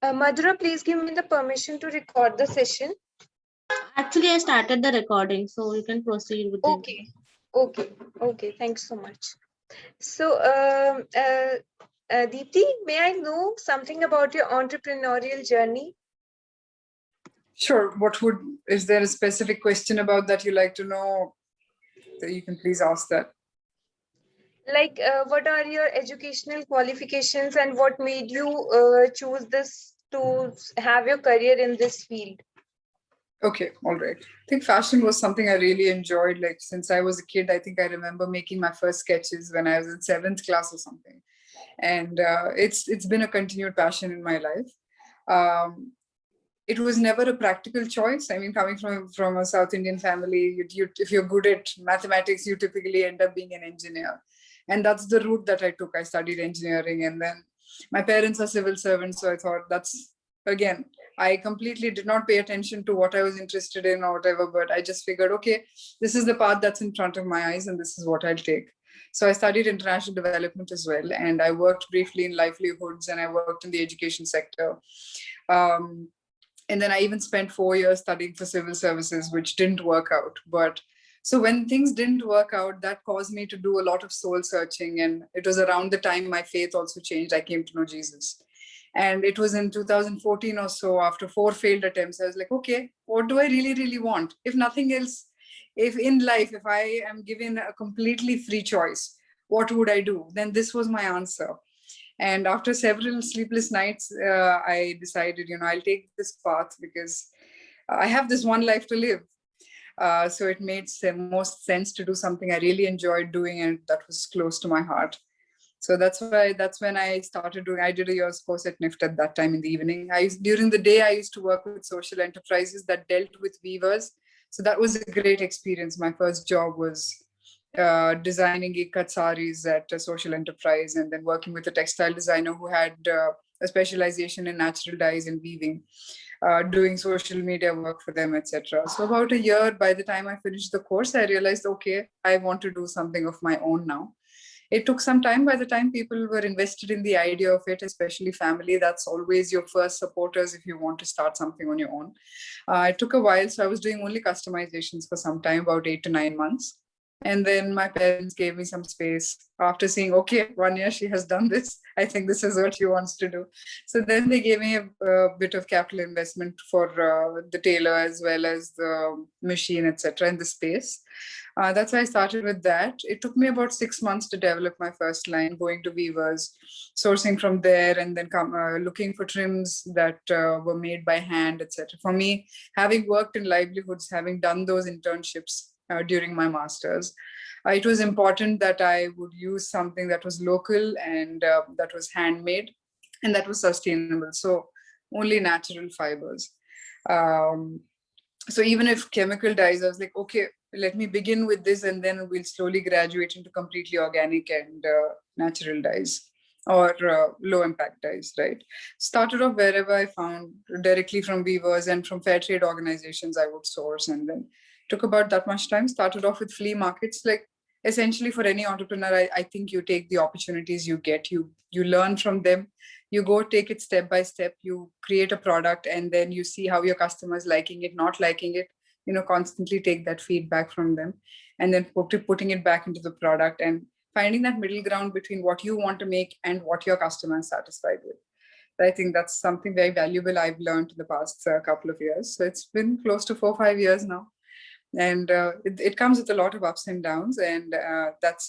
Madhura, please give me the permission to record the session. Actually, I started the recording, so you can proceed with it. Okay. Thanks so much. So, Dipti, may I know something about your entrepreneurial journey? Sure. Is there a specific question about that you like to know? That you can please ask that. Like, what are your educational qualifications and what made you choose this to have your career in this field? Okay, all right. I think fashion was something I really enjoyed. Like since I was a kid, I think I remember making my first sketches when I was in 7th class or something, and it's been a continued passion in my life. It was never a practical choice. I mean, coming from a South Indian family, if you're good at mathematics, you typically end up being an engineer, and that's the route that I took. I studied engineering, and then my parents are civil servants, so I thought that's again. I completely did not pay attention to what I was interested in or whatever, but I just figured, okay, this is the path that's in front of my eyes, and this is what I'll take. So I studied international development as well, and I worked briefly in livelihoods, and I worked in the education sector. Um, and then I even spent 4 years studying for civil services, which didn't work out. But so when things didn't work out, that caused me to do a lot of soul searching. And it was around the time my faith also changed. I came to know Jesus. And it was in 2014 or so, after 4 failed attempts, I was like, okay, what do I really, really want? If nothing else, if in life, if I am given a completely free choice, what would I do? Then this was my answer. And after several sleepless nights, I decided, I'll take this path because I have this one life to live. So it made most sense to do something I really enjoyed doing and that was close to my heart. So that's when I started doing. I did a year's course at NIFT at that time in the evening. During the day, I used to work with social enterprises that dealt with weavers. So that was a great experience. My first job was designing ikat saris at a social enterprise, and then working with a textile designer who had a specialization in natural dyes and weaving, doing social media work for them, etc. So about a year, by the time I finished the course, I realized, okay, I want to do something of my own now. It took some time. By the time people were invested in the idea of it, especially family, that's always your first supporters if you want to start something on your own. It took a while, so I was doing only customizations for some time, about 8 to 9 months. And then my parents gave me some space after seeing, okay, 1 year she has done this. I think this is what she wants to do. So then they gave me a bit of capital investment for the tailor as well as the machine, etc. in the space. That's why I started with that. It took me about 6 months to develop my first line, going to weavers, sourcing from there, and then looking for trims that were made by hand, etc. For me, having worked in livelihoods, having done those internships during my master's, it was important that I would use something that was local and that was handmade and that was sustainable. So only natural fibers. So even if chemical dyes, I was like, okay, let me begin with this and then we'll slowly graduate into completely organic and natural dyes or low impact dyes, right? Started off wherever I found, directly from weavers and from fair trade organizations I would source, and then took about that much time. Started off with flea markets. Like essentially for any entrepreneur, I think you take the opportunities you get, you learn from them, you go take it step by step, you create a product, and then you see how your customers liking it, not liking it, constantly take that feedback from them, and then putting it back into the product and finding that middle ground between what you want to make and what your customer is satisfied with. I think that's something very valuable I've learned in the past couple of years. So it's been close to 4 or 5 years now. And it comes with a lot of ups and downs, and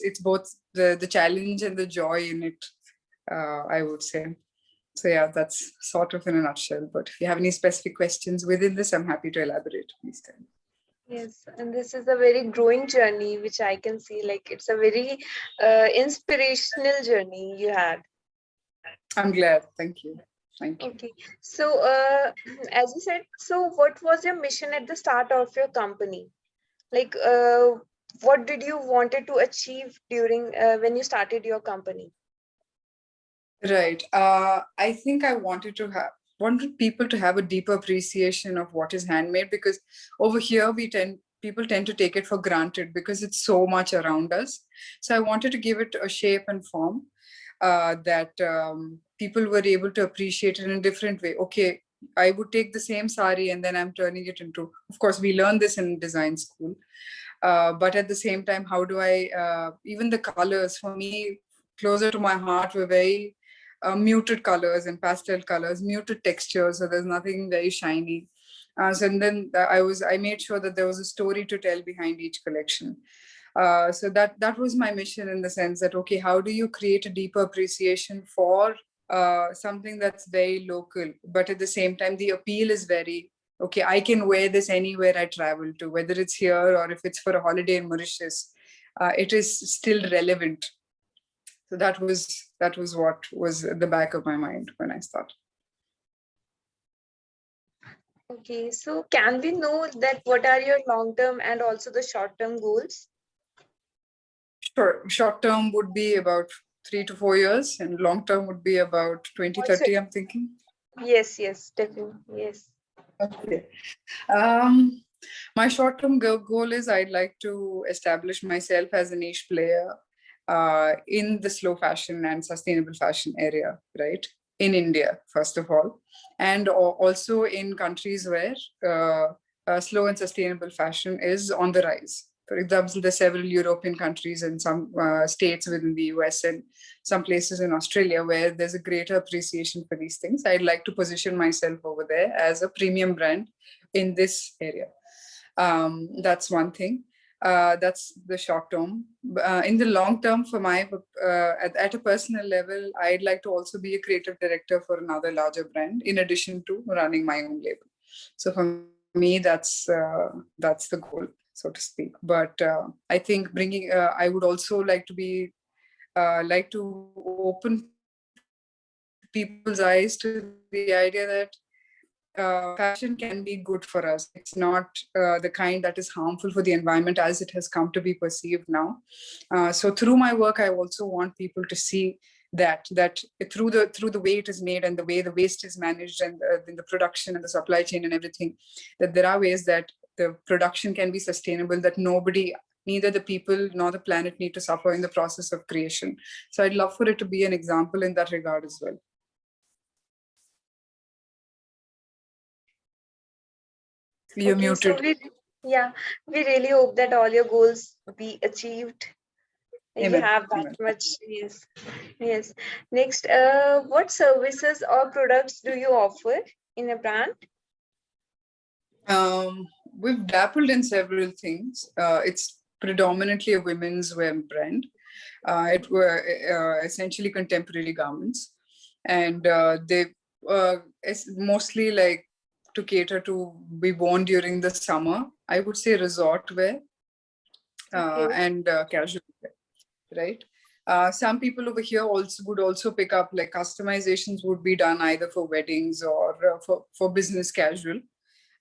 it's both the challenge and the joy in it, I would say. So yeah, that's sort of in a nutshell. But if you have any specific questions within this, I'm happy to elaborate. Please tell me. Yes, and this is a very growing journey, which I can see. Like it's a very inspirational journey you had. I'm glad. Thank you. Thank you. Okay, so as you said, so what was your mission at the start of your company? Like, what did you wanted to achieve during when you started your company? Right. I think I wanted people to have a deeper appreciation of what is handmade, because over here people tend to take it for granted because it's so much around us. So I wanted to give it a shape and form. that people were able to appreciate it in a different way. Okay, I would take the same sari and then I'm turning it into, of course, we learn this in design school. But at the same time, how do I, even the colors for me, closer to my heart were very muted colors and pastel colors, muted textures. So there's nothing very shiny. So and then I made sure that there was a story to tell behind each collection. So that was my mission, in the sense that, okay, how do you create a deeper appreciation for something that's very local, but at the same time, the appeal is very, okay, I can wear this anywhere I travel to, whether it's here or if it's for a holiday in Mauritius, it is still relevant. So that was what was at the back of my mind when I started. Okay, so can we know that what are your long-term and also the short-term goals? Sure. Short term would be about 3 to 4 years, and long term would be about 2030, I'm thinking. Yes, definitely. Yes. Okay. My short-term goal is I'd like to establish myself as a niche player in the slow fashion and sustainable fashion area, right? In India, first of all, and also in countries where slow and sustainable fashion is on the rise. For example, there's several European countries and some states within the US and some places in Australia where there's a greater appreciation for these things. I'd like to position myself over there as a premium brand in this area. That's one thing. That's the short term. In the long term, for my at a personal level, I'd like to also be a creative director for another larger brand, in addition to running my own label. So for me, that's the goal, so to speak. But I think I would also like to open people's eyes to the idea that fashion can be good for us. It's not the kind that is harmful for the environment as it has come to be perceived now. So through my work, I also want people to see that through the way it is made and the way the waste is managed and in the production and the supply chain and everything, that there are ways that the production can be sustainable, that neither the people nor the planet need to suffer in the process of creation. So I'd love for it to be an example in that regard as well. You're Okay, muted. so we really hope that all your goals be achieved. Amen. You have that Amen. much. Yes. Next, what services or products do you offer in a brand? We've dabbled in several things. It's predominantly a women's wear brand. It were essentially contemporary garments, and it's mostly like to cater to be worn during the summer. I would say resort wear and casual wear, right? Some people over here would also pick up, like, customizations would be done either for weddings or for business casual.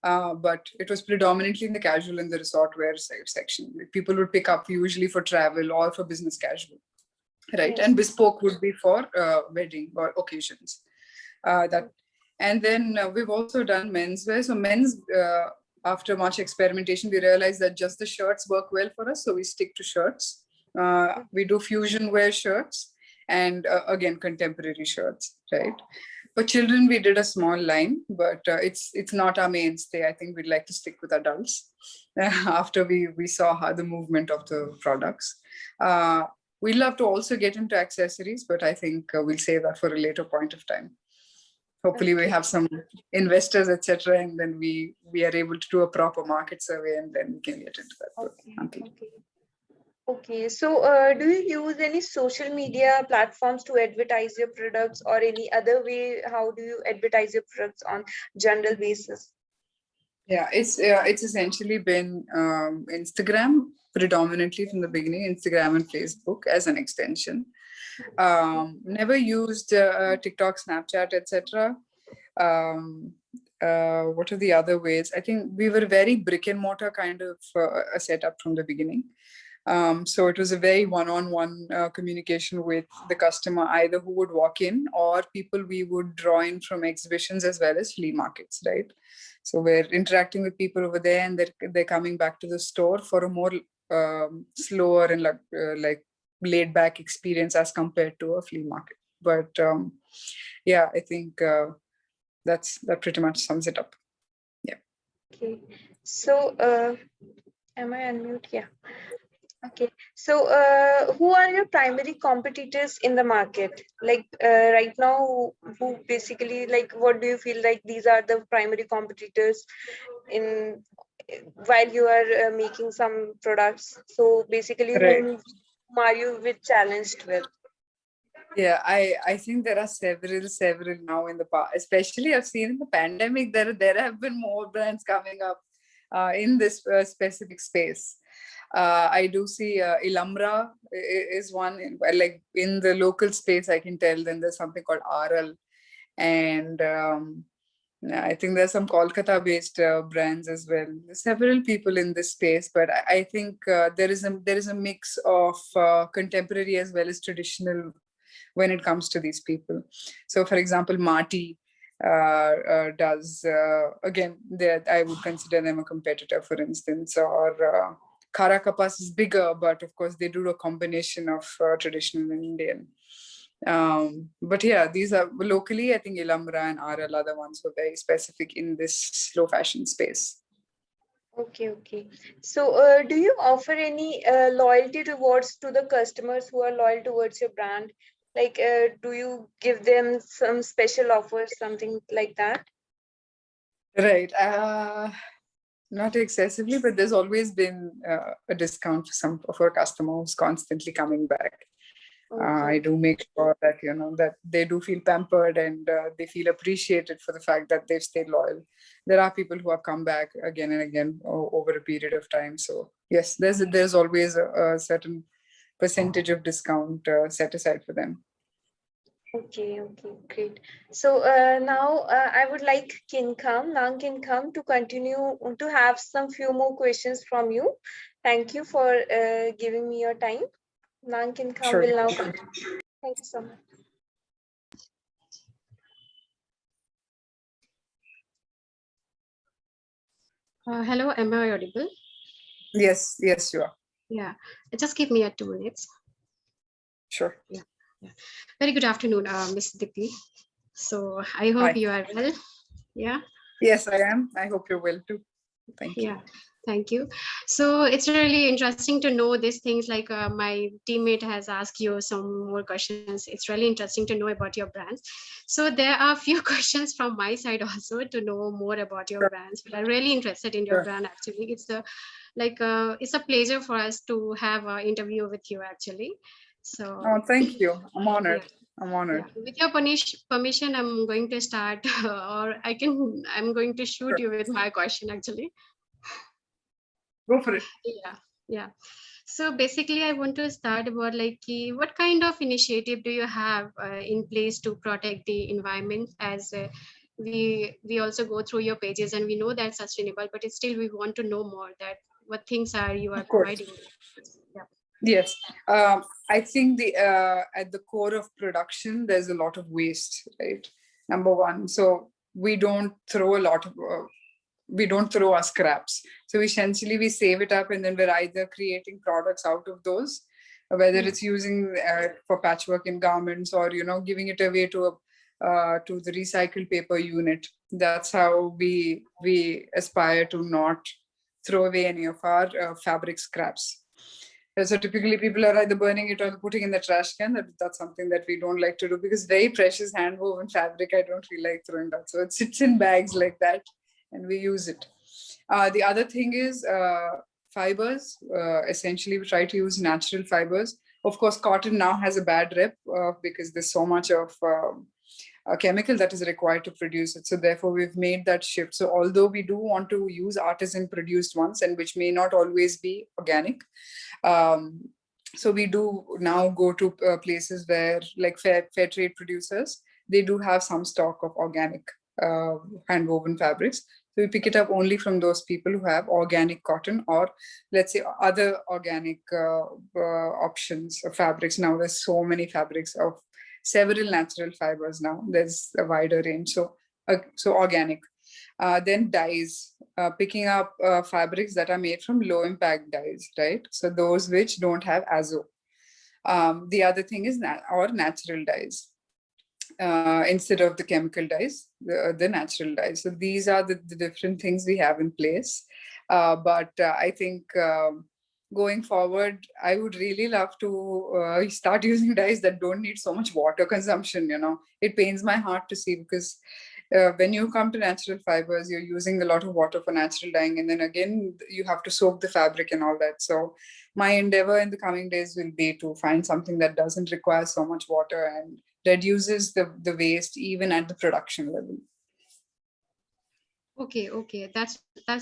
But it was predominantly in the casual and the resort wear section. People would pick up usually for travel or for business casual, right? Yes. And bespoke would be for wedding or occasions. And then we've also done menswear. So men's, after much experimentation, we realized that just the shirts work well for us. So we stick to shirts. We do fusion wear shirts and again, contemporary shirts, right? For children, we did a small line, but it's not our mainstay. I think we'd like to stick with adults after we saw how the movement of the products. We'd love to also get into accessories, but I think we'll save that for a later point of time. Hopefully we have some investors, etc., and then we are able to do a proper market survey, and then we can get into that. Okay. So do you use any social media platforms to advertise your products, or any other way? How do you advertise your products on general basis? Yeah, it's essentially been Instagram predominantly from the beginning, Instagram and Facebook as an extension. Never used TikTok, Snapchat, etc. What are the other ways? I think we were very brick and mortar kind of a setup from the beginning. So it was a very one-on-one communication with the customer, either who would walk in or people we would draw in from exhibitions as well as flea markets, right? So we're interacting with people over there, and they're coming back to the store for a more slower and laid back experience as compared to a flea market. But yeah, I think that pretty much sums it up. Yeah. Okay. So, am I unmute? Yeah. Okay. So, who are your primary competitors in the market? Like right now, who basically, like, what do you feel like these are the primary competitors in while you are making some products? So basically, Right. whom are you with challenged with? Yeah, I think there are several now in the past. Especially I've seen in the pandemic there have been more brands coming up in this specific space. I do see Ilamra is one like in the local space. I can tell. Then there's something called RL, and I think there's some Kolkata-based brands as well. There's several people in this space, but I think there is a mix of contemporary as well as traditional when it comes to these people. So, for example, Marty does again. I would consider them a competitor, for instance, or Khara Kapas is bigger, but of course they do a combination of traditional and Indian. But yeah, these are locally, I think Ilamra and RL are the ones who are very specific in this slow fashion space. Okay, okay. So, do you offer any loyalty rewards to the customers who are loyal towards your brand? Like, do you give them some special offers, something like that? Right. Not excessively, but there's always been a discount for some of our customers constantly coming back. Okay. I do make sure that that they do feel pampered and they feel appreciated for the fact that they've stayed loyal. There are people who have come back again and again over a period of time. So yes, there's always a certain percentage of discount set aside for them. Okay, okay, great. So now I would like Nang Kin Kham to continue to have some few more questions from you. Thank you for giving me your time. Nang Kin Kham Sure. will now continue. Thank you so much. Hello, am I audible? Yes, you are. Yeah, just give me 2 minutes. Sure. Yeah. Very good afternoon, Miss Dipti. So I hope Hi. you are well. Yeah. Yes, I am. I hope you're well too. Thank you. Yeah. Thank you. So it's really interesting to know these things. Like my teammate has asked you some more questions. It's really interesting to know about your brands. So there are a few questions from my side also to know more about your brands. We are really interested in your brand. Actually, it's a pleasure for us to have an interview with you. Actually, so. Oh, thank you. I'm honored. Yeah. I'm honored. Yeah. With your permission, I'm going to start, or I'm going to shoot you with my question. Actually. Go for it. Yeah. So basically, I want to start about what kind of initiative do you have in place to protect the environment? As we also go through your pages and we know that's sustainable, but still we want to know more that what things are you are providing. Yeah. Yes, I think the at the core of production, there's a lot of waste, right? Number one, so we don't throw a lot of we don't throw our scraps. So essentially, we save it up, and then we're either creating products out of those, whether it's using for patchwork in garments or giving it away to the recycled paper unit. That's how we aspire to not throw away any of our fabric scraps. So typically people are either burning it or putting in the trash can. That's something that we don't like to do because very precious hand woven fabric, I don't feel like throwing that. So it sits in bags like that and we use it. The other thing is fibers. Essentially, we try to use natural fibers. Of course, cotton now has a bad rep because there's so much of a chemical that is required to produce it. So therefore, we've made that shift. So although we do want to use artisan produced ones, and which may not always be organic, so we do now go to places where, like fair trade producers, they do have some stock of organic hand woven fabrics. So we pick it up only from those people who have organic cotton or, let's say, other organic options of fabrics. Now there's so many fabrics of several natural fibers now. There's a wider range. So organic. Then dyes, picking up fabrics that are made from low impact dyes, right? So those which don't have azo. The other thing is natural dyes. Instead of the chemical dyes, the natural dyes. So these are the different things we have in place. But I think going forward, I would really love to start using dyes that don't need so much water consumption. It pains my heart to see, because when you come to natural fibers, you're using a lot of water for natural dyeing, and then again you have to soak the fabric and all that. So my endeavor in the coming days will be to find something that doesn't require so much water and reduces the waste even at the production level. Okay, that's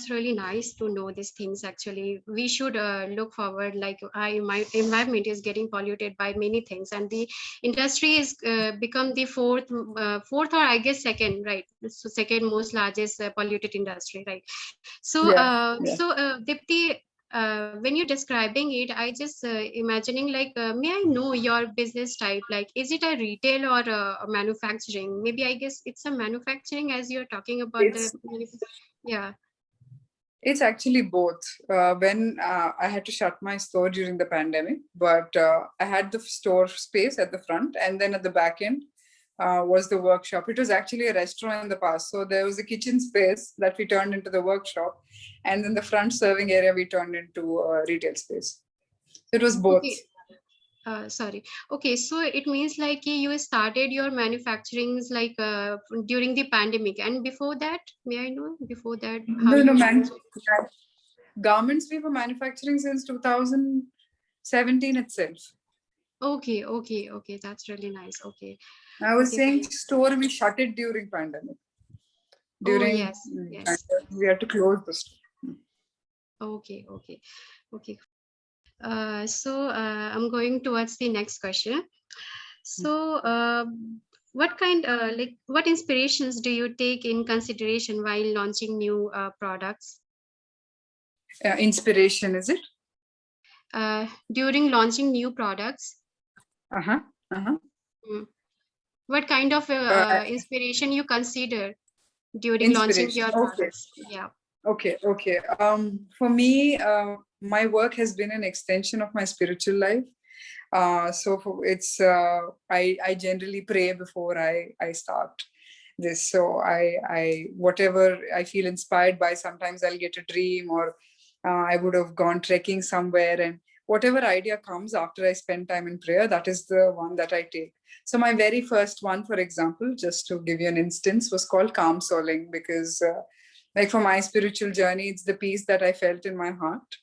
really nice to know these things. Actually, we should look forward. Like, my environment is getting polluted by many things, and the industry is become the fourth or I guess second, right? So second most largest polluted industry, right? So, Yeah. Dipti, when you're describing it, I just imagining like, may I know your business type? Like, is it a retail or a manufacturing? Maybe I guess it's a manufacturing, as you're talking about the. Yeah. It's actually both. When I had to shut my store during the pandemic, but I had the store space at the front, and then at the back end was the workshop. It was actually a restaurant in the past. So there was a kitchen space that we turned into the workshop, and then the front serving area we turned into a retail space. It was both. Okay. Sorry. Okay, so it means like you started your manufacturings like during the pandemic, and before that, may I know before that how No, you managed? garments we were manufacturing since 2017 itself. Okay. That's really nice. Okay. I was Okay, saying fine. store, we shut it during pandemic. Oh, During yes, yes. pandemic, we had to close the store. Okay. So I'm going towards the next question. So, what inspirations do you take in consideration while launching new products? Inspiration, is it? During launching new products, Uh-huh. Uh-huh. what kind of Uh, inspiration you consider during launching Inspiration. your Okay. products? Yeah. Okay. For me, my work has been an extension of my spiritual life. I generally pray before I start this. So I whatever I feel inspired by, sometimes I'll get a dream, or I would have gone trekking somewhere, and whatever idea comes after I spend time in prayer, that is the one that I take. So my very first one, for example, just to give you an instance, was called calm souling, because like for my spiritual journey, it's the peace that I felt in my heart.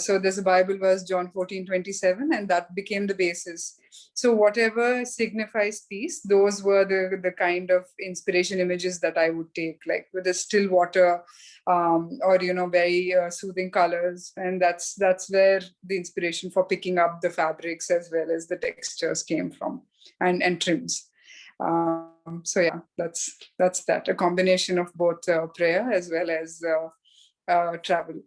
So there's a Bible verse, John 14:27, and that became the basis. So whatever signifies peace, those were the kind of inspiration images that I would take, like with the still water, or very soothing colors, and that's where the inspiration for picking up the fabrics as well as the textures came from, and trims. So yeah, that's that, a combination of both prayer as well as travel.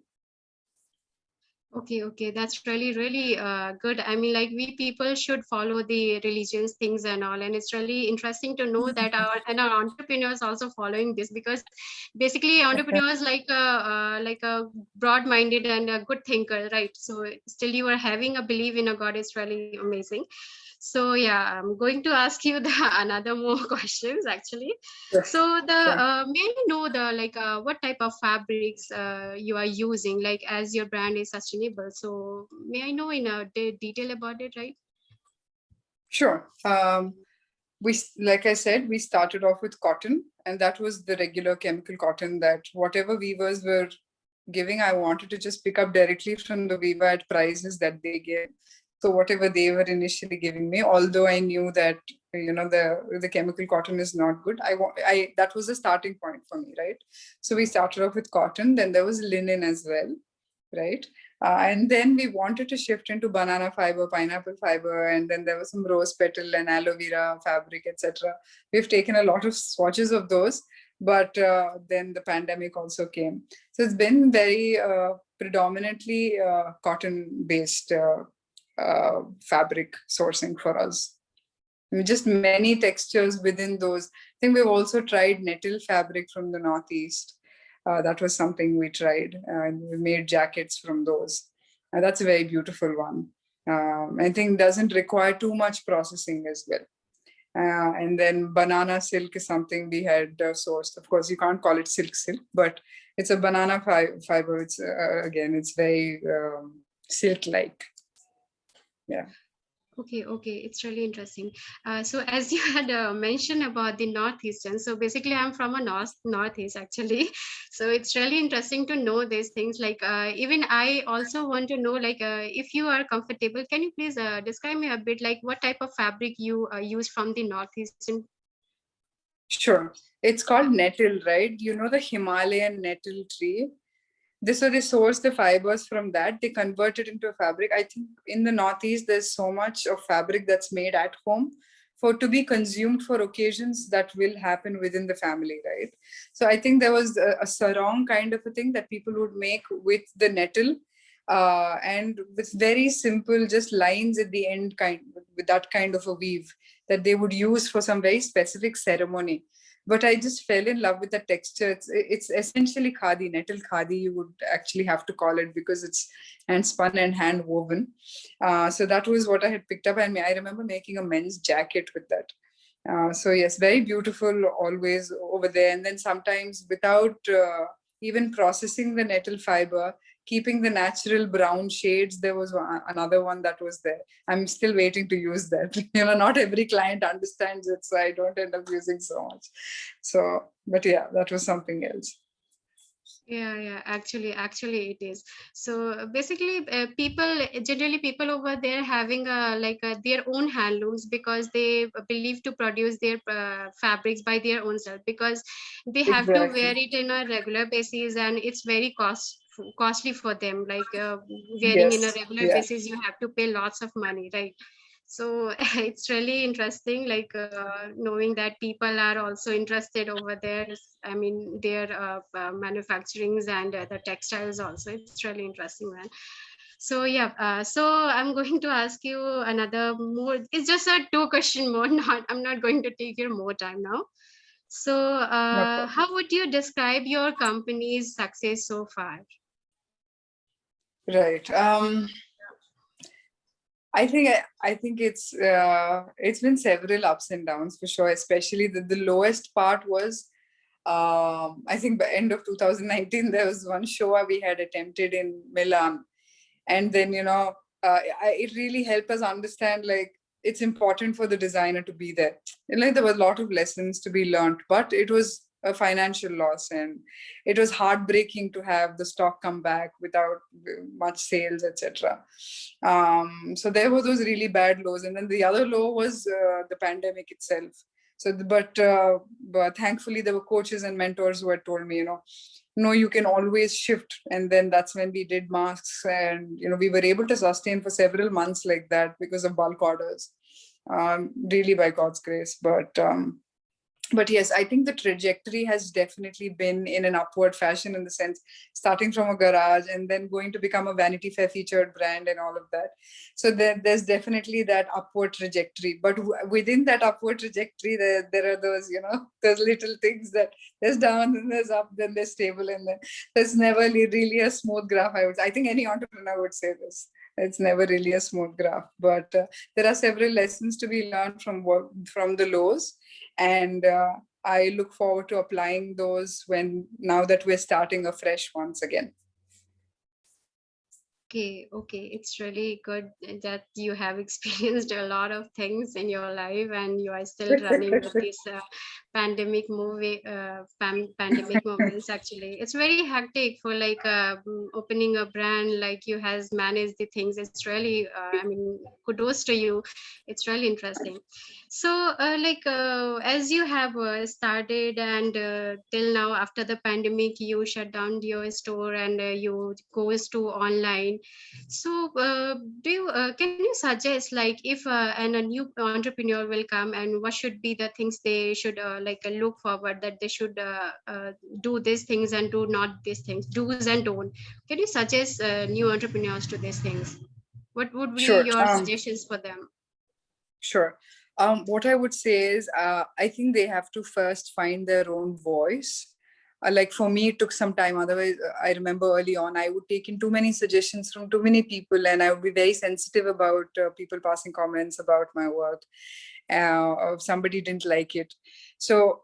Okay. That's really good. I mean, like, we people should follow the religions things and all, and it's really interesting to know that our entrepreneurs also following this, because basically entrepreneurs like a broad-minded and a good thinker, right? So still you are having a belief in a God is really amazing. So yeah, I'm going to ask you the another more questions actually. So may I know the what type of fabrics you are using, like as your brand is sustainable. So may I know in a detail about it, right? Sure. Like I said, we started off with cotton, and that was the regular chemical cotton that whatever weavers were giving, I wanted to just pick up directly from the weaver at prices that they give. So whatever they were initially giving me, although I knew that the chemical cotton is not good, I that was the starting point for me, right? So we started off with cotton, then there was linen as well, right? And then we wanted to shift into banana fiber, pineapple fiber, and then there was some rose petal and aloe vera fabric, etc. We've taken a lot of swatches of those, but then the pandemic also came. So it's been very predominantly cotton-based fabric sourcing for us. Just many textures within those. I think we've also tried nettle fabric from the Northeast. That was something we tried, and we made jackets from those. That's a very beautiful one. I think doesn't require too much processing as well. And then banana silk is something we had sourced. Of course, you can't call it silk, but it's a banana fiber. It's again, it's very silk-like. Yeah. Okay, it's really interesting. So as you had mentioned about the Northeastern, so basically I'm from a Northeast actually. So it's really interesting to know these things. Like even I also want to know, like if you are comfortable, can you please describe me a bit like what type of fabric you use from the Northeastern? Sure. It's called nettle, right? You know the Himalayan nettle tree? So they source the fibers from that, they convert it into a fabric. I think in the Northeast, there's so much of fabric that's made at home for to be consumed for occasions that will happen within the family, right? So I think there was a sarong kind of a thing that people would make with the nettle, and with very simple just lines at the end, with that kind of a weave that they would use for some very specific ceremony. But I just fell in love with the texture. It's essentially khadi, nettle khadi, you would actually have to call it, because it's hand spun and hand woven. So that was what I had picked up, and I remember making a men's jacket with that. So yes, very beautiful always over there. And then sometimes without even processing the nettle fiber, keeping the natural brown shades, there was another one that was there. I'm still waiting to use that. Not every client understands it, so I don't end up using so much. So, but yeah, that was something else. Yeah, actually it is. So basically generally people over there having their own handlooms, because they believe to produce their fabrics by their own self, because they have to wear Exactly. it in a regular basis, and it's very costly for them, like wearing in a Yes. regular Yeah. basis you have to pay lots of money, right? So it's really interesting, like knowing that people are also interested over there. I mean, their manufacturings and the textiles also. It's really interesting, man. So yeah, so I'm going to ask you another more. It's just a two question more. Not I'm not going to take your more time now. So No problem. how would you describe your company's success so far? Right. I think it's been several ups and downs for sure. Especially the lowest part was, I think by end of 2019 there was one show we had attempted in Milan, and then it really helped us understand, like, it's important for the designer to be there. And like there were a lot of lessons to be learned, but it was a financial loss, and it was heartbreaking to have the stock come back without much sales, etc. So there were those really bad lows, and then the other low was the pandemic itself. But thankfully there were coaches and mentors who had told me, no, you can always shift. And then that's when we did masks, and we were able to sustain for several months like that because of bulk orders, really by God's grace. But yes, I think the trajectory has definitely been in an upward fashion, in the sense starting from a garage and then going to become a Vanity Fair featured brand and all of that. So there's definitely that upward trajectory, but within that upward trajectory, there are those those little things that there's down and there's up, then there's stable, and then there's never really a smooth graph. I think any entrepreneur would say this. It's never really a smooth graph, but there are several lessons to be learned from the lows, and I look forward to applying those now that we're starting afresh once again. Okay. It's really good that you have experienced a lot of things in your life, and you are still running with this pandemic moments. Actually, it's very hectic for like opening a brand like you has managed the things. It's really, I mean, kudos to you. It's really interesting. So, as you have started and till now, after the pandemic, you shut down your store and you goes to online. So, can you suggest, like, if a new entrepreneur will come, and what should be the things they should look forward, that they should do these things and do not these things, do's and don't. Can you suggest new entrepreneurs to these things? What would be Sure. your suggestions for them? Sure. What I would say is, I think they have to first find their own voice. Like for me, it took some time. Otherwise, I remember early on, I would take in too many suggestions from too many people, and I would be very sensitive about people passing comments about my work. Or if somebody didn't like it, so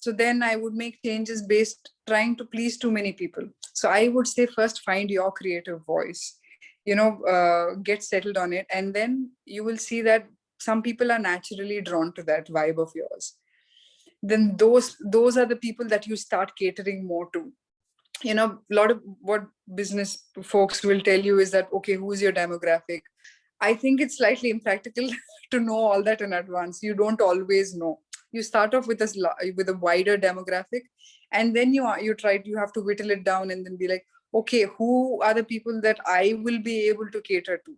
then I would make changes based trying to please too many people. So I would say first find your creative voice, get settled on it, and then you will see that some people are naturally drawn to that vibe of yours. Then those are the people that you start catering more to. A lot of what business folks will tell you is that, okay, who's your demographic? I think it's slightly impractical to know all that in advance. You don't always know. You start off with a wider demographic, and then you have to whittle it down and then be like, okay, who are the people that I will be able to cater to?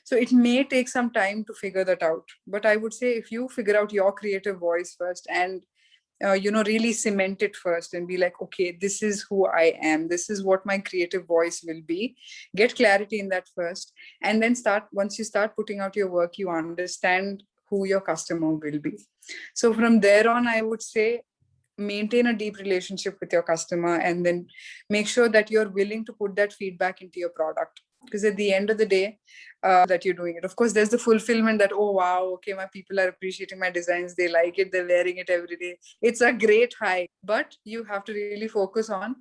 So it may take some time to figure that out. But I would say if you figure out your creative voice first and really cement it first and be like, okay, this is who I am, this is what my creative voice will be, get clarity in that first, and then once you start putting out your work, you understand who your customer will be. So from there on, I would say maintain a deep relationship with your customer, and then make sure that you're willing to put that feedback into your product, because at the end of the day, that you're doing it. Of course, there's the fulfillment that, oh wow, okay, my people are appreciating my designs, they like it, they're wearing it every day. It's a great high, but you have to really focus on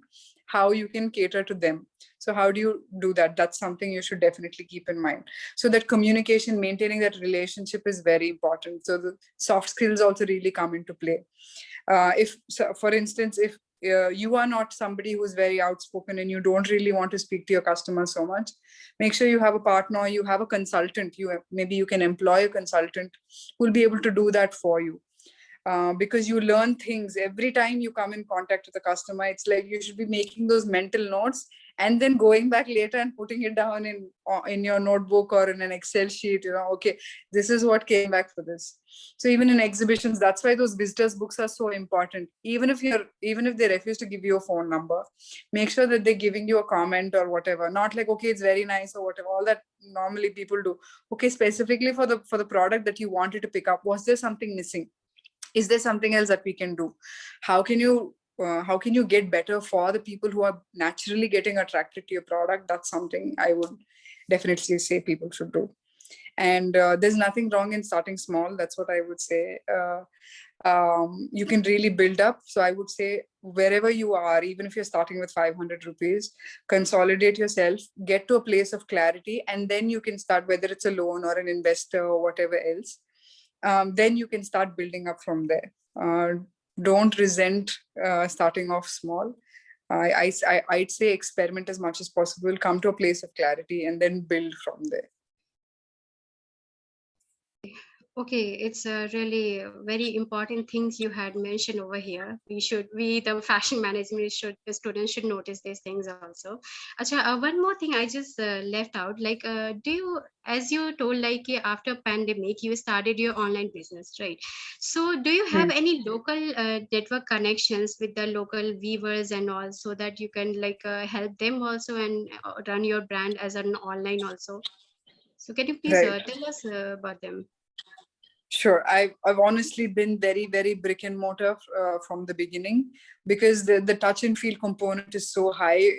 how you can cater to them. So how do you do that? That's something you should definitely keep in mind. So that communication, maintaining that relationship is very important. So the soft skills also really come into play. For instance, if you are not somebody who's very outspoken and you don't really want to speak to your customers so much, make sure you have a partner, you have a consultant. Maybe you can employ a consultant who will be able to do that for you. Because you learn things every time you come in contact with the customer. It's like you should be making those mental notes and then going back later and putting it down in your notebook or in an Excel sheet. Okay, this is what came back for this. So even in exhibitions, that's why those visitors books are so important. Even if they refuse to give you a phone number, make sure that they're giving you a comment or whatever. Not like, okay, it's very nice or whatever, all that normally people do. Okay, specifically for the product that you wanted to pick up, was there something missing? Is there something else that we can do? How can you get better for the people who are naturally getting attracted to your product? That's something I would definitely say people should do. And there's nothing wrong in starting small. That's what I would say. You can really build up. So I would say wherever you are, even if you're starting with 500 rupees, consolidate yourself, get to a place of clarity, and then you can start, whether it's a loan or an investor or whatever else. Then you can start building up from there. Don't resent starting off small. I'd say experiment as much as possible, come to a place of clarity, and then build from there. Okay, it's a really very important things you had mentioned over here. The fashion management the students should notice these things also. Acha, one more thing I just left out. Like, as you told, like after pandemic, you started your online business, right? So, do you have any local network connections with the local weavers and all, so that you can like help them also and run your brand as an online also? So, can you please tell us about them? Sure. I've honestly been very, very brick and mortar from the beginning, because the touch and feel component is so high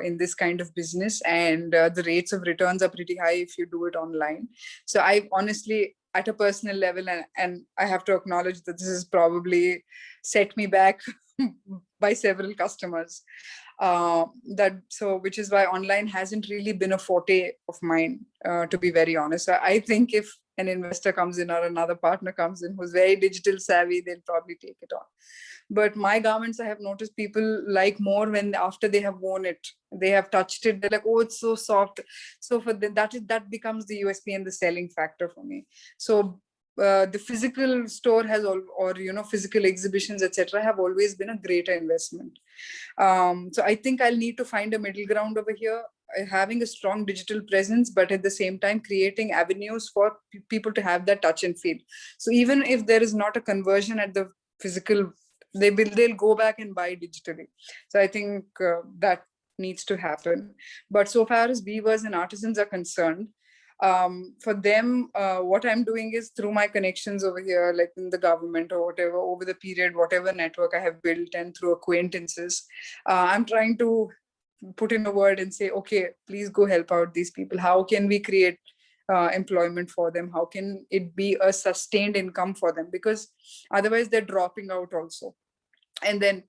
in this kind of business, and the rates of returns are pretty high if you do it online. So I've honestly, at a personal level, and I have to acknowledge that this has probably set me back by several customers. Which is why online hasn't really been a forte of mine, to be very honest. I think if an investor comes in or another partner comes in who's very digital savvy, they'll probably take it on. But my garments, I have noticed people like more when after they have worn it, they have touched it, they're like, oh, it's so soft. So for that becomes the USP and the selling factor for me. So the physical store physical exhibitions, etc., have always been a greater investment. So I think I'll need to find a middle ground over here, having a strong digital presence, but at the same time creating avenues for people to have that touch and feel. So even if there is not a conversion at the physical, they'll go back and buy digitally. So I think that needs to happen. But so far as weavers and artisans are concerned, For them, what I'm doing is through my connections over here, like in the government or whatever, over the period, whatever network I have built and through acquaintances, I'm trying to put in a word and say, okay, please go help out these people. How can we create employment for them? How can it be a sustained income for them? Because otherwise they're dropping out also. And then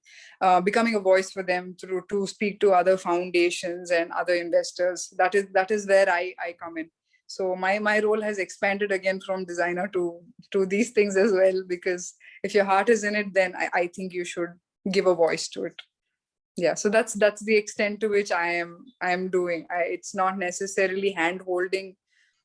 becoming a voice for them to speak to other foundations and other investors. That is where I come in. So my role has expanded again from designer to these things as well, because if your heart is in it, then I think you should give a voice to it. Yeah, so that's the extent to which I am doing. It's not necessarily hand holding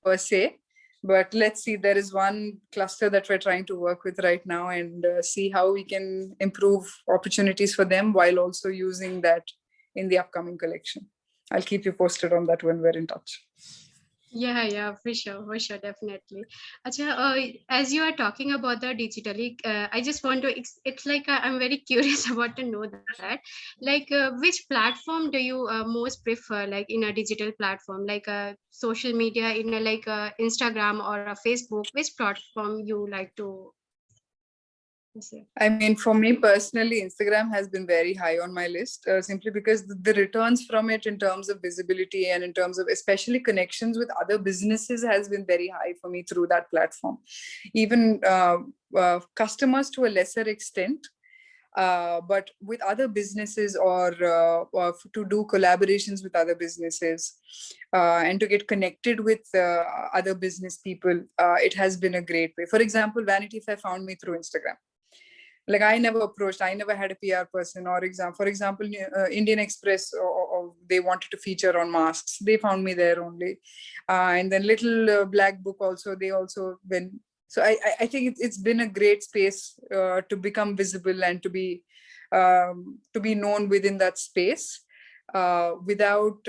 per se, but let's see, there is one cluster that we're trying to work with right now, and see how we can improve opportunities for them while also using that in the upcoming collection. I'll keep you posted on that when we're in touch. Yeah, for sure, definitely. Acha, as you are talking about the digitally, I just want to, it's like I'm very curious about to know that. Like, which platform do you most prefer, like in a digital platform, like a social media, in a like a Instagram or a Facebook? Which platform you like to say? I mean, for me personally, Instagram has been very high on my list, simply because the returns from it in terms of visibility and in terms of especially connections with other businesses has been very high for me through that platform. Even customers to a lesser extent, but with other businesses, or to do collaborations with other businesses, and to get connected with other business people, it has been a great way. For example, Vanity Fair found me through Instagram. Like, I never approached, I never had a PR person, or for example, Indian Express, or they wanted to feature on masks, they found me there only. And then Little Black Book also, they also went. So I think it's been a great space to become visible and to be known within that space, without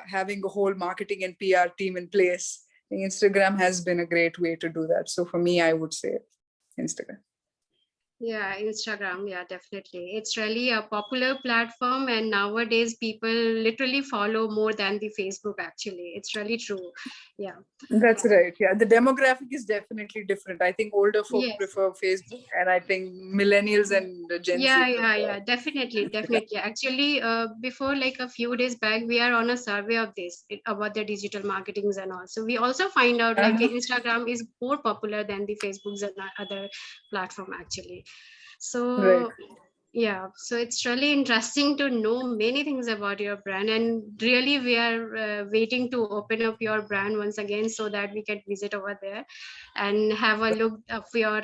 having a whole marketing and PR team in place. Instagram has been a great way to do that. So for me, I would say Instagram. Yeah, Instagram. Yeah, definitely. It's really a popular platform, and nowadays people literally follow more than the Facebook, actually. It's really true. Yeah. That's right. Yeah, the demographic is definitely different. I think older folk Yes. prefer Facebook, and I think millennials and Gen Z prefer Instagram. Definitely. Actually, before like a few days back, we are on a survey of this about the digital marketings and all. So we also find out like Uh-huh. Instagram is more popular than the Facebooks and other platform, actually. Right. So yeah, so it's really interesting to know many things about your brand, and really we are waiting to open up your brand once again so that we can visit over there and have a look of your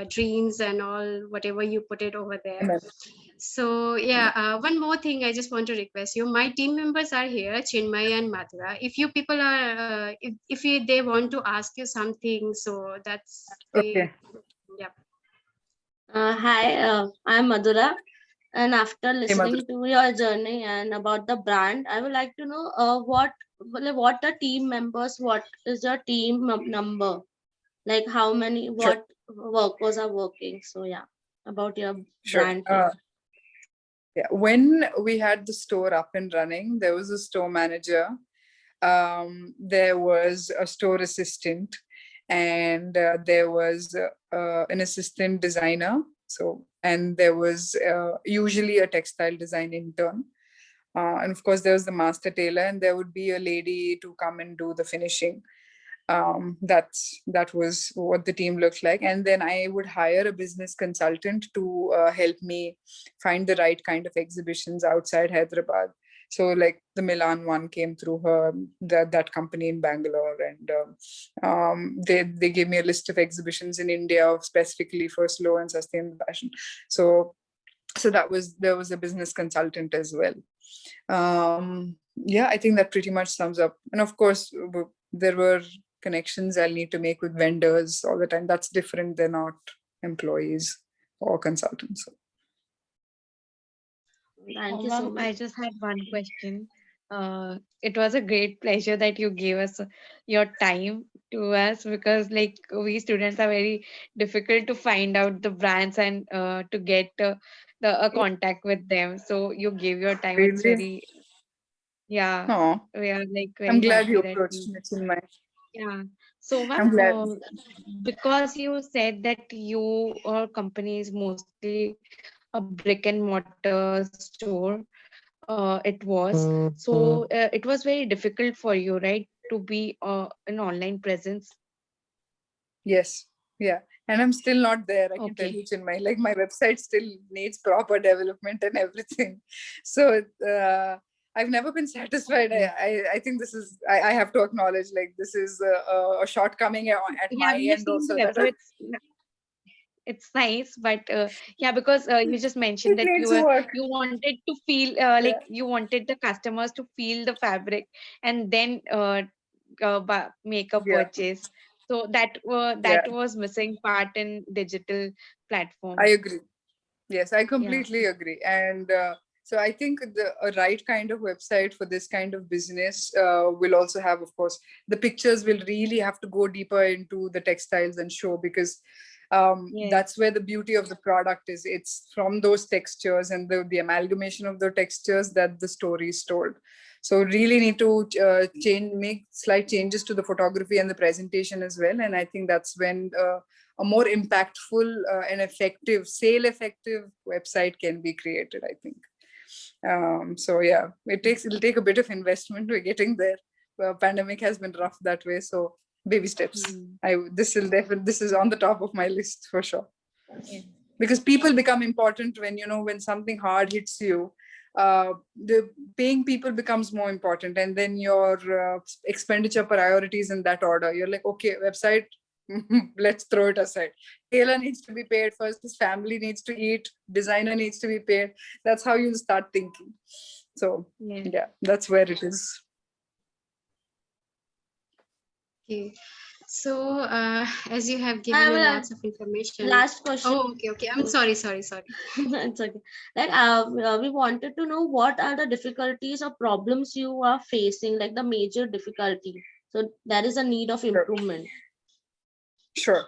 dreams and all, whatever you put it over there. Amen. So yeah, one more thing I just want to request you. My team members are here, Chinmay and Madhura. If you people are, they want to ask you something, so that's Okay. they, yeah. Hi, I'm Madhura. And after Hey, Madhur. listening to your journey and about the brand, I would like to know what the team members, what is your team number? Like how many, Sure. what workers are working? So yeah, about your Sure. brand team. Yeah. When we had the store up and running, there was a store manager, there was a store assistant, and there was an assistant designer. So, and there was usually a textile design intern. And of course, there was the master tailor, and there would be a lady to come and do the finishing. That was what the team looked like. And then I would hire a business consultant to help me find the right kind of exhibitions outside Hyderabad. So like the Milan one came through her, that company in Bangalore, and they gave me a list of exhibitions in India specifically for slow and sustainable fashion. So there was a business consultant as well. Yeah, I think that pretty much sums up. And of course, there were connections I'll need to make with vendors all the time. That's different. They're not employees or consultants. Thank you so Ma'am, I much. just had one question. It was a great pleasure that you gave us your time to us, because like we students are very difficult to find out the brands and to get the contact with them. So you gave your time. It's Really? very, yeah, Oh, we are like I'm very glad you happy that approached we, me, Chinmay. Yeah. So, I'm ma'am, glad. because you said that your company is mostly a brick and mortar store, it was. So, it was very difficult for you, right, to be an online presence. Yes. Yeah. And I'm still not there, I can Okay. tell you, Chinmay. Like my website still needs proper development and everything. So I've never been satisfied. Okay. I think this is, I have to acknowledge, like this is a shortcoming at Yeah, my we have end seen the also, that website. It's nice, but yeah, because you just mentioned it that needs work. you wanted to feel like Yeah. you wanted the customers to feel the fabric and then make a Yeah. purchase. So Yeah. that was missing part in digital I platform. agree. Yes, I Yeah. completely agree. And so I think a right kind of website for this kind of business will also have, of course, the pictures will really have to go deeper into the textiles and show, because Yes. that's where the beauty of the product is. It's from those textures and the amalgamation of the textures that the story is told. So really need to make slight changes to the photography and the presentation as well. And I think that's when a more impactful and effective, sale effective website can be created, I think. So yeah, it'll take a bit of investment. We're getting there. Pandemic has been rough that way, so baby steps. Mm. This is on the top of my list for sure, Yeah. because people become important when, when something hard hits you. The paying people becomes more important, and then your expenditure priorities in that order. You're like, okay, website, let's throw it aside. Tailor needs to be paid first, his family needs to eat, designer needs to be paid. That's how you start thinking. So Yeah. yeah, that's where it is. Okay. So, as you have I given will me have lots of information. last question. Oh, okay, okay. I'm sorry, sorry, sorry. It's okay. Like we wanted to know what are the difficulties or problems you are facing, like the major difficulty. So there is a need of Sure. improvement. Sure.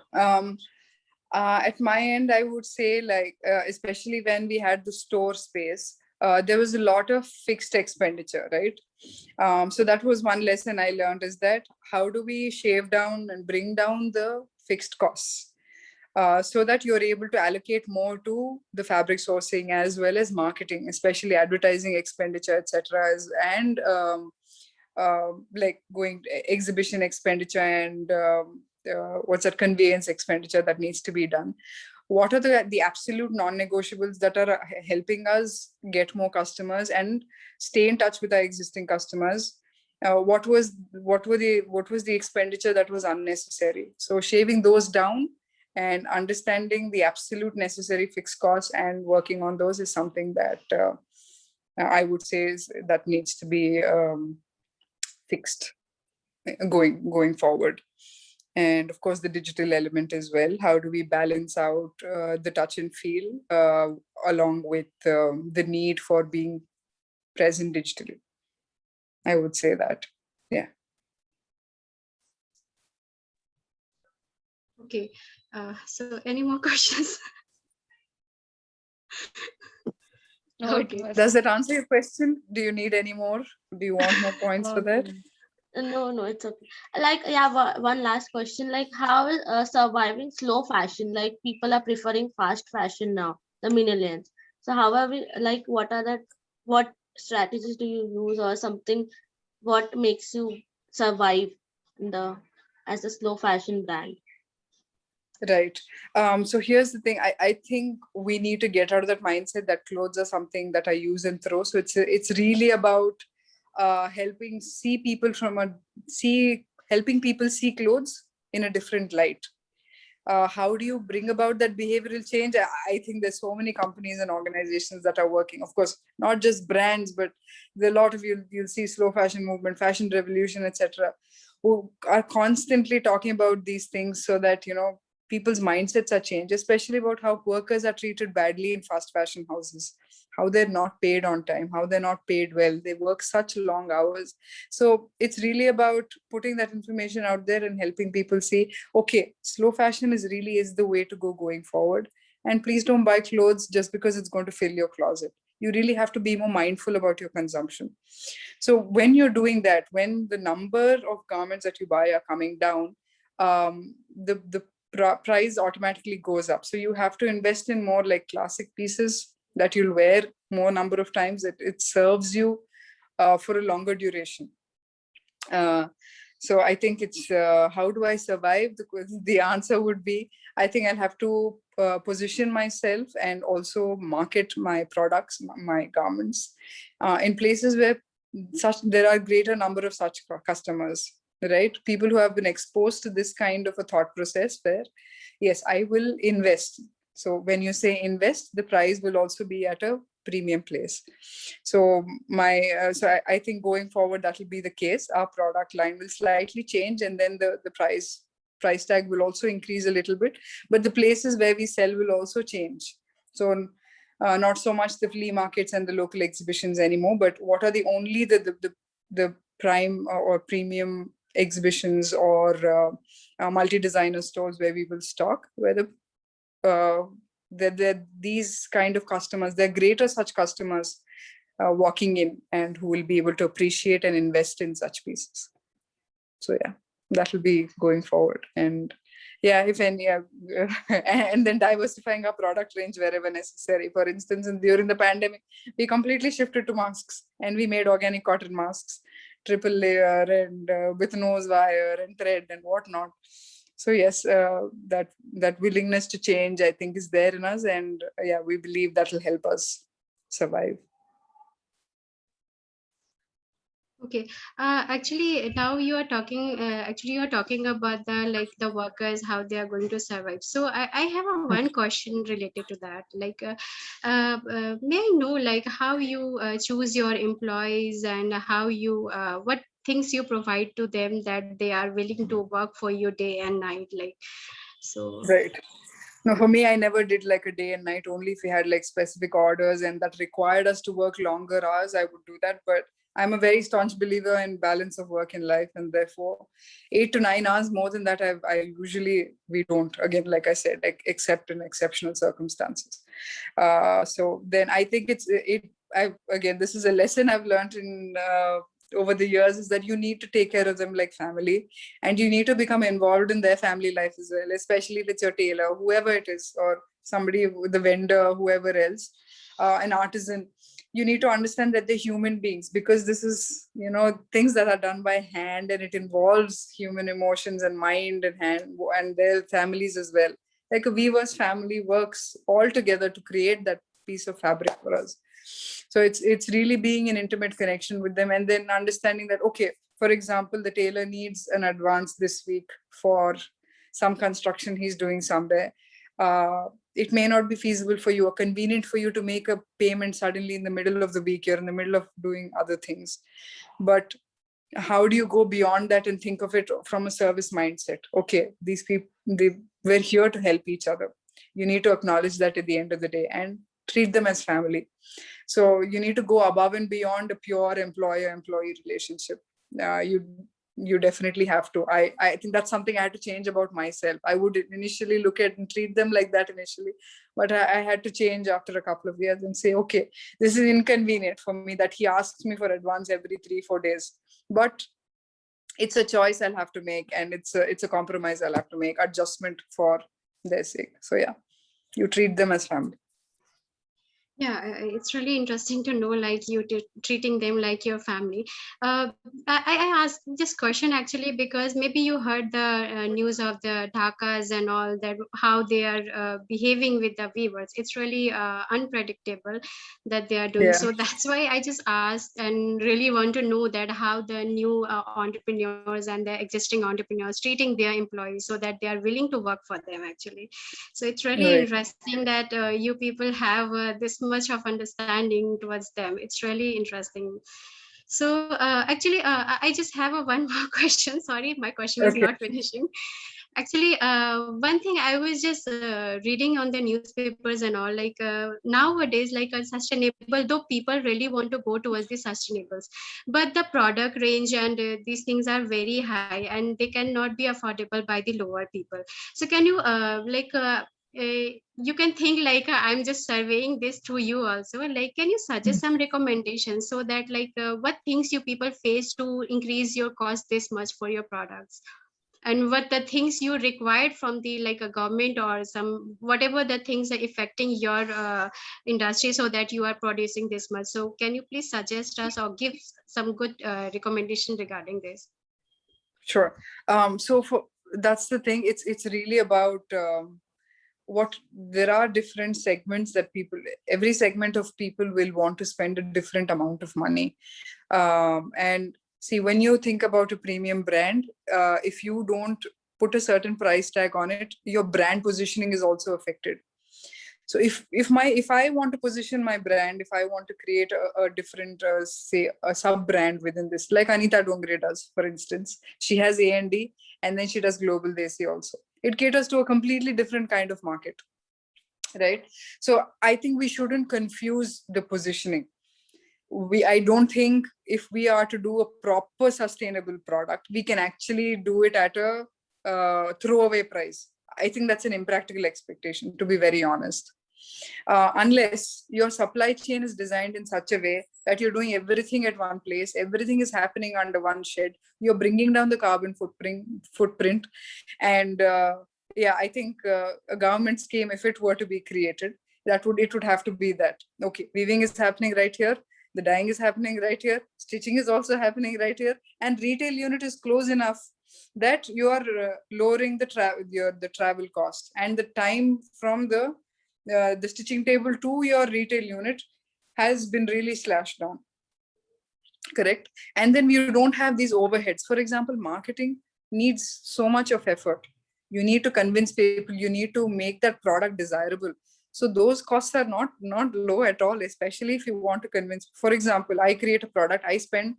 At my end, I would say, like, especially when we had the store space, there was a lot of fixed expenditure, right? So that was one lesson I learned, is that how do we shave down and bring down the fixed costs, so that you're able to allocate more to the fabric sourcing as well as marketing, especially advertising expenditure, etc. And like going exhibition expenditure and what's that, conveyance expenditure that needs to be done. What are the absolute non-negotiables that are helping us get more customers and stay in touch with our existing customers? What was the expenditure that was unnecessary? So shaving those down and understanding the absolute necessary fixed costs and working on those is something that I would say that needs to be fixed going forward. And of course the digital element as well. How do we balance out the touch and feel along with the need for being present digitally? I would say that. Yeah. Okay. So, any more questions? No, it Okay. was. Does that answer your question? Do you need any more? Do you want more points for that? No, no, it's okay. Like, yeah, one last question. Like, how is surviving slow fashion? Like, people are preferring fast fashion now, the millennials. So, how are we, like, what strategies do you use or something? What makes you survive in the as a slow fashion brand? Right. So here's the thing. I think we need to get out of that mindset that clothes are something that I use and throw. So it's really about helping see people helping people see clothes in a different light. How do you bring about that behavioral change? I think there's so many companies and organizations that are working. Of course, not just brands, but there are a lot of you'll see slow fashion movement, fashion revolution, etc., who are constantly talking about these things so that people's mindsets are changed, especially about how workers are treated badly in fast fashion houses, how they're not paid on time, how they're not paid well, they work such long hours. So it's really about putting that information out there and helping people see, okay, slow fashion is the way to go going forward. And please don't buy clothes just because it's going to fill your closet. You really have to be more mindful about your consumption. So when you're doing that, when the number of garments that you buy are coming down, the price automatically goes up. So you have to invest in more like classic pieces that you'll wear more number of times. It serves you for a longer duration. So I think it's how do I survive? The answer would be, I think I'll have to position myself and also market my products, my garments, in places where there are greater number of such customers, right? People who have been exposed to this kind of a thought process where, yes, I will invest. So when you say invest, the price will also be at a premium place. So I think going forward that will be the case. Our product line will slightly change, and then the price tag will also increase a little bit, but the places where we sell will also change. So not so much the flea markets and the local exhibitions anymore, but what are the only the prime or premium exhibitions or multi-designer stores where we will stock, where these kind of customers, there are greater such customers walking in and who will be able to appreciate and invest in such pieces. So yeah, that will be going forward. And yeah, if any, and then diversifying our product range wherever necessary. For instance, during the pandemic, we completely shifted to masks, and we made organic cotton masks, triple layer and with nose wire and thread and whatnot. So yes, that willingness to change, I think, is there in us, and yeah, we believe that will help us survive. Okay. Actually, now you are talking. Actually, you are talking about the workers, how they are going to survive. So I have one question related to that. May I know how you choose your employees and how you what things you provide to them that they are willing to work for you day and night, so. Right. No, for me, I never did like a day and night. Only if we had like specific orders and that required us to work longer hours, I would do that. But I'm a very staunch believer in balance of work in life, and therefore 8 to 9 hours, more than that, we don't, again, like I said, except in exceptional circumstances. So then I think again, this is a lesson I've learned in over the years, is that you need to take care of them like family, and you need to become involved in their family life as well, especially if it's your tailor, whoever it is, or somebody, the vendor, whoever else, an artisan. You need to understand that they're human beings, because this is, things that are done by hand, and it involves human emotions and mind and hand and their families as well. Like a weaver's family works all together to create that piece of fabric for us. So it's really being in intimate connection with them, and then understanding that, okay, for example, the tailor needs an advance this week for some construction he's doing somewhere. It may not be feasible for you or convenient for you to make a payment suddenly in the middle of the week. You're in the middle of doing other things. But how do you go beyond that and think of it from a service mindset? Okay, these people, we're here to help each other. You need to acknowledge that at the end of the day and treat them as family. So you need to go above and beyond a pure employer-employee relationship. You definitely have to. I think that's something I had to change about myself. I would initially look at and treat them like that initially, but I had to change after a couple of years and say, okay, this is inconvenient for me that he asks me for advance every 3-4 days, but it's a choice I'll have to make, and it's a compromise I'll have to make, adjustment for their sake. So yeah, you treat them as family. Yeah, it's really interesting to know you treating them like your family. I asked this question actually because maybe you heard the news of the Dhakas and all that, how they are behaving with the weavers. It's really unpredictable that they are doing. Yeah. So that's why I just asked and really want to know that how the new entrepreneurs and the existing entrepreneurs treating their employees so that they are willing to work for them actually. So it's really interesting that you people have this much of understanding towards them. It's really interesting. So actually, I just have one more question. Sorry, my question is not finishing. Actually, one thing I was just reading on the newspapers and all, nowadays, sustainable, though people really want to go towards the sustainables, but the product range and these things are very high and they cannot be affordable by the lower people. So can you you can think like I'm just surveying this through you also. Like, can you suggest some recommendations so that like what things you people face to increase your cost this much for your products? And what the things you required from the like a government or some whatever the things are affecting your industry so that you are producing this much. So can you please suggest us or give some good recommendation regarding this? Sure. So for that's the thing. It's really about what there are different segments that people. Every segment of people will want to spend a different amount of money. And see, when you think about a premium brand, if you don't put a certain price tag on it, your brand positioning is also affected. So if I want to position my brand, if I want to create a different say a sub brand within this, like Anita Dongre does, for instance, she has A&D and then she does global desi also. It caters to a completely different kind of market, right? So I think we shouldn't confuse the positioning. I don't think if we are to do a proper sustainable product, we can actually do it at a throwaway price. I think that's an impractical expectation, to be very honest. Unless your supply chain is designed in such a way that you're doing everything at one place, everything is happening under one shed, you're bringing down the carbon footprint. And yeah, I think a government scheme, if it were to be created, it would have to be that, okay, weaving is happening right here, the dyeing is happening right here, stitching is also happening right here, and retail unit is close enough that you are lowering the travel cost and the time from the stitching table to your retail unit has been really slashed down. Correct. And then you don't have these overheads. For example, marketing needs so much of effort. You need to convince people, you need to make that product desirable. So those costs are not low at all, especially if you want to convince. For example, I create a product, I spend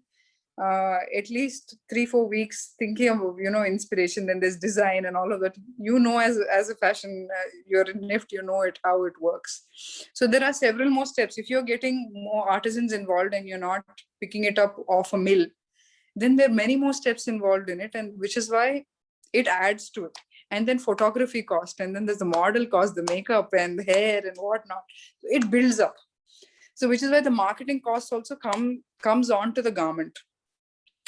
at least 3-4 weeks thinking of inspiration, then there's design and all of that. As a fashion, you're in NIFT, you know it how it works. So there are several more steps. If you're getting more artisans involved and you're not picking it up off a mill, then there are many more steps involved in it, and which is why it adds to it. And then photography cost, and then there's the model cost, the makeup and the hair and whatnot. It builds up. So which is why the marketing costs also comes on to the garment.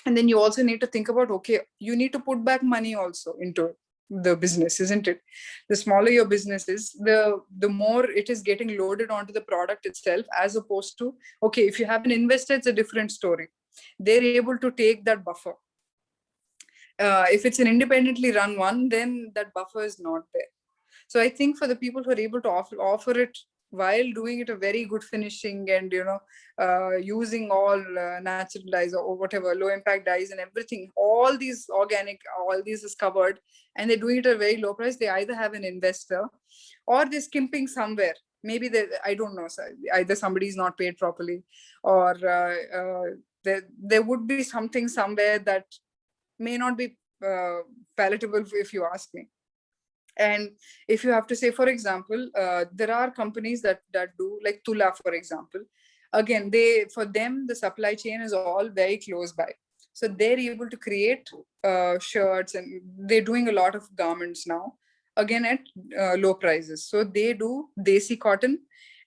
And then you also need to think about, okay, you need to put back money also into the business, isn't it? The smaller your business is, the more it is getting loaded onto the product itself, as opposed to, okay, if you have an investor, it's a different story. They're able to take that buffer. If it's an independently run one, then that buffer is not there. So I think for the people who are able to offer it while doing it a very good finishing and using all natural dyes or whatever, low impact dyes and everything, all these organic, all these is covered, and they're doing it at a very low price, they either have an investor or they're skimping somewhere. Maybe I don't know, either somebody's not paid properly, or there would be something somewhere that may not be palatable if you ask me. And if you have to say, for example, there are companies that do, like Tula, for example. Again, for them, the supply chain is all very close by. So they're able to create shirts, and they're doing a lot of garments now, again at low prices. So they do desi cotton,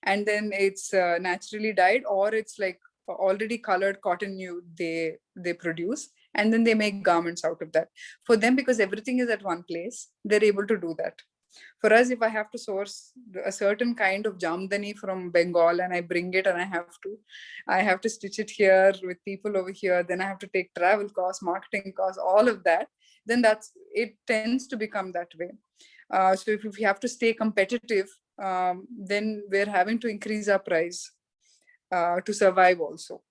and then it's naturally dyed, or it's like already colored cotton they produce, and then they make garments out of that. For them, because everything is at one place, they're able to do that. For us, if I have to source a certain kind of jamdani from Bengal and I bring it and I have to stitch it here with people over here, then I have to take travel costs, marketing costs, all of that, then it tends to become that way. So if we have to stay competitive, then we're having to increase our price to survive also.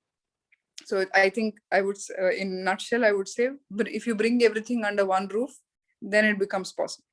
So I think in a nutshell, I would say, but if you bring everything under one roof, then it becomes possible.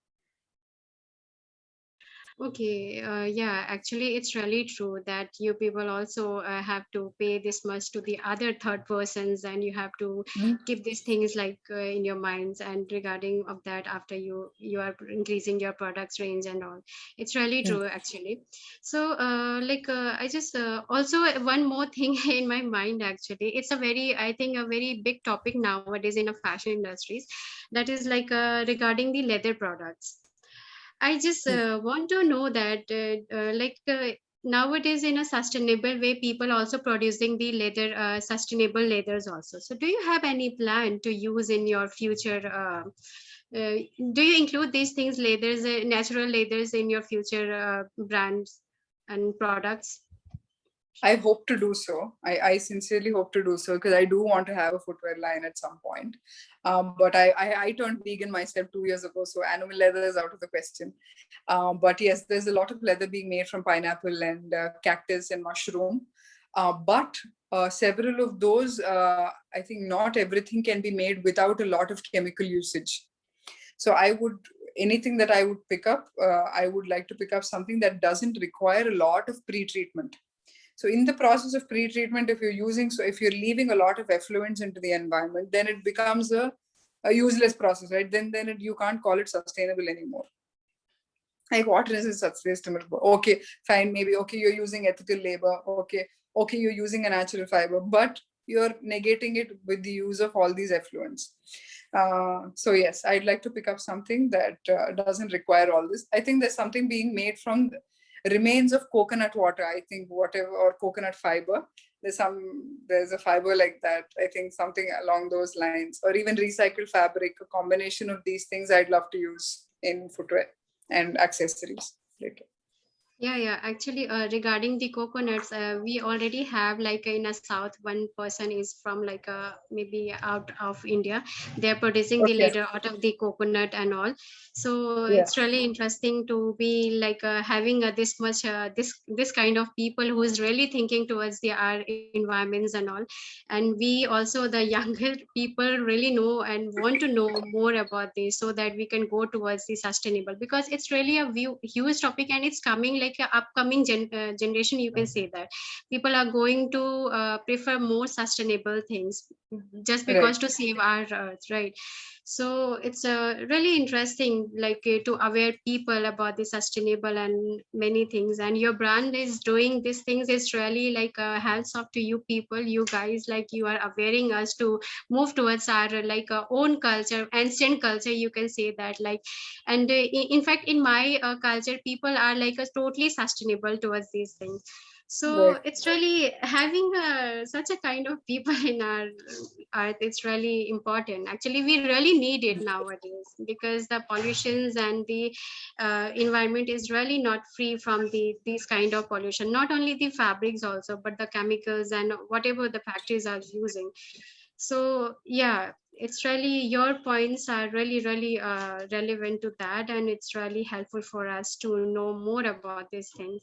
Okay, yeah, actually, it's really true that you people also have to pay this much to the other third persons, and you have to keep these things like in your minds and regarding of that after you are increasing your products range and all. It's really true, actually. So, I just also one more thing in my mind. Actually, it's I think a very big topic nowadays in a fashion industries. That is like regarding the leather products. I just want to know that, nowadays, in a sustainable way, people also producing the leather, sustainable leathers also. So, do you have any plan to use in your future? Do you include these things, leathers, natural leathers, in your future brands and products? I hope to do so. I sincerely hope to do so, because I do want to have a footwear line at some point. But I turned vegan myself 2 years ago, so animal leather is out of the question. But yes, there's a lot of leather being made from pineapple and cactus and mushroom. But several of those, I think not everything can be made without a lot of chemical usage. So anything that I would pick up, I would like to pick up something that doesn't require a lot of pre-treatment. So in the process of pre-treatment, if you're leaving a lot of effluents into the environment, then it becomes a useless process, right? You can't call it sustainable anymore. Like, what is sustainable? Okay, fine, maybe, okay, you're using ethical labor, okay, you're using a natural fiber, but you're negating it with the use of all these effluents. So yes, I'd like to pick up something that doesn't require all this. I think there's something being made from remains of coconut water, I think, whatever, or coconut fiber. There's a fiber like that, I think, something along those lines, or even recycled fabric. A combination of these things I'd love to use in footwear and accessories later. Yeah. Actually, regarding the coconuts, we already have, like, in a south, one person is from, like, maybe out of India. They're producing the Okay. leather out of the coconut and all. So Yeah. it's really interesting to be, like, having this much this kind of people who is really thinking towards our environments and all. And we also, the younger people, really know and want to know more about this, so that we can go towards the sustainable, because it's really a huge topic, and it's coming like a upcoming generation, you can say that people are going to prefer more sustainable things, just because Right. to save our earth, right? So it's really interesting, like, to aware people about the sustainable and many things, and your brand is doing these things. It's really like hats off to you people, you guys, like, you are awareing us to move towards our, like, own culture, ancient culture, you can say that, like. And in fact, in my culture, people are, like, totally sustainable towards these things. So Right. it's really having such a kind of people in our earth. It's really important. Actually, we really need it nowadays, because the pollutions and the environment is really not free from these kind of pollution. Not only the fabrics also, but the chemicals and whatever the factories are using. So yeah, it's really, your points are really relevant to that, and it's really helpful for us to know more about these things.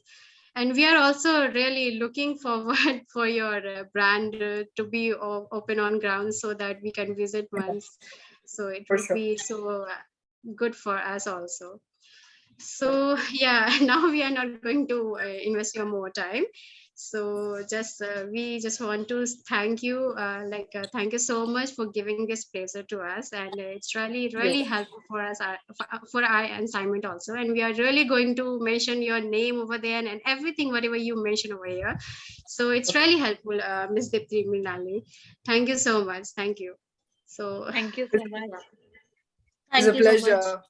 And we are also really looking forward for your brand to be open on ground, so that we can visit once. So it For would sure. be so good for us also. So yeah, now we are not going to invest your more time. So just we just want to thank you, thank you so much for giving this pleasure to us, and it's really Yes. helpful for us, for our assignment also. And we are really going to mention your name over there, and everything whatever you mention over here. So it's really helpful, Miss Dipti Mirnalini. Thank you so much. Thank you. So Thank you so much. It's a Thank you so much. pleasure.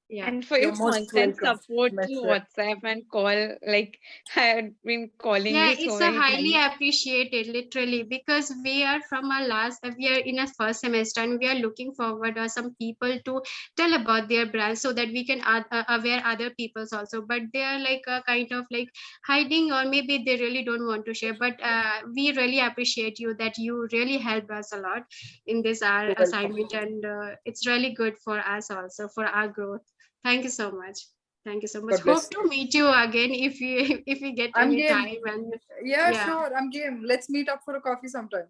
yeah. And for You're your most constant welcome. support through Message. WhatsApp and call, like I had been calling Yeah, you so it's a many highly times. appreciated, literally, because we are from our we are in a first semester, and we are looking forward some people to tell about their brands, so that we can aware other peoples also. But they are, like, kind of like hiding, or maybe they really don't want to share. But we really appreciate you, that you really helped us a lot in this our You're welcome. assignment, and it's really good for us also, for our growth. Thank you so much. Thank you so much. God bless Hope you. to meet you again if you if we get I'm any game. time. And Yeah, yeah, sure. I'm game. Let's meet up for a coffee sometime.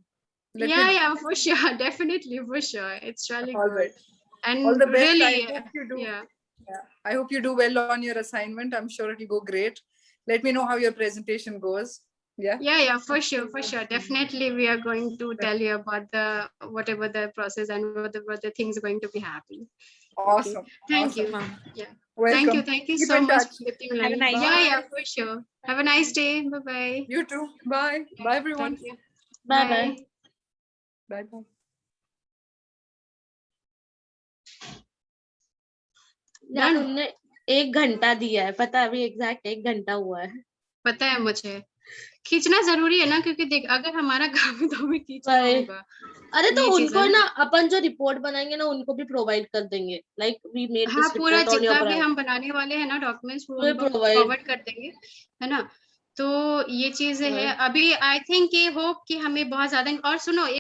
Let me yeah, know. yeah, for sure. Definitely, for sure. It's really All good. right. All And the best. I really, hope you do. yeah. Yeah. I hope you do well on your assignment. I'm sure it'll go great. Let me know how your presentation goes. Yeah. Yeah, for sure, for sure. Definitely, we are going to tell you about the whatever the process and what the things are going to be happening. Okay. Awesome. Thank you. Awesome. Awesome. Yeah. Welcome. Thank you Keep so in much, touch. Dipti Have a Mirnalini. nice Yeah, day. yeah, Bye. for sure. Have a nice day. Bye bye. You too. Bye. Bye, everyone. Thank you. Bye bye. Bye. Bye. Bye. Yeah, Done. 1 घंटा दिया है, पता है, अभी exact 1 घंटा हुआ है। पता है मुझे, खींचना जरूरी है ना, क्योंकि देख अगर हमारा काम है तो हमें खींचना वही। होगा। अरे तो ये चीज उनको है ना ना। अपन जो रिपोर्ट बनाएंगे ना उनको भी प्रोवाइड कर देंगे, लाइक वी मेड हाँ, दिस पूरा रिपोर्ट ऑन योर जितना भी ब्रांड, हम बनाने वाले हैं ना डॉक्यूमेंट्स, वो वी उनको प्रोवाइड। फॉरवर्ड कर देंगे, है ना। तो ये चीज है। अभी आई थिंक ये होप कि हमें बहुत ज्यादा, और सुनो